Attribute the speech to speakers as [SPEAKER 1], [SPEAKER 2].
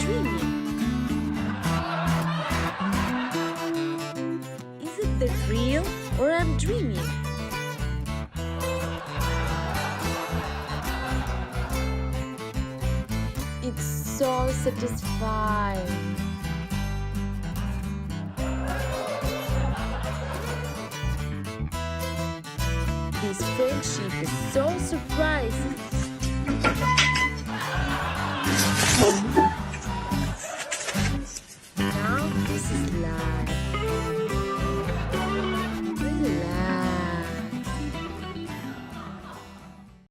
[SPEAKER 1] dreaming? Is it the real or I'm dreaming? It's so satisfying. This friendship is so surprising.